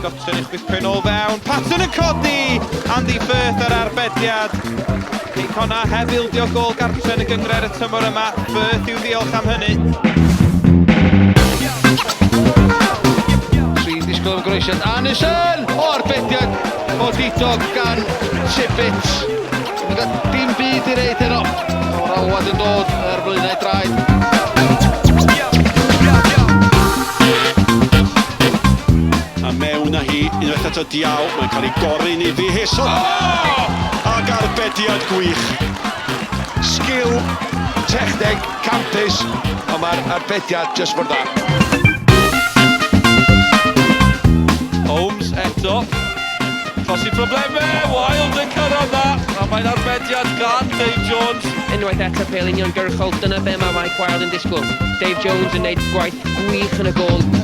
Dutton yn chwipio nôl fewn, Patton yn codi! Andy Firth ar arbediad. I Connah heb ildio gol gartre yn y gyngred y tymor yma, Firth i'w ddiolch am hynny. Trin disgwyl am groesiad Anderson! O arbediad o didog gan Tibbetts. Dim byd i reid heno. O'r alwad yn dod ar blaenau draed. Mewn â hi, unwaith eto diaw, mae'n cael ei gorin i ddi heson. Ag arbediad gwych. Sgil, techneg, campus, ond mae'r arbediad just for that. Holmes eto. Trosi problemau, Wild yn cyrraedd dda. A mae'n arbediad gan Dave Jones. Unwaith eto pêl uniongyrchol, dyna be mae Mike Wild yn disgwyl. Dave Jones yn neud gwaith gwych yn y gol.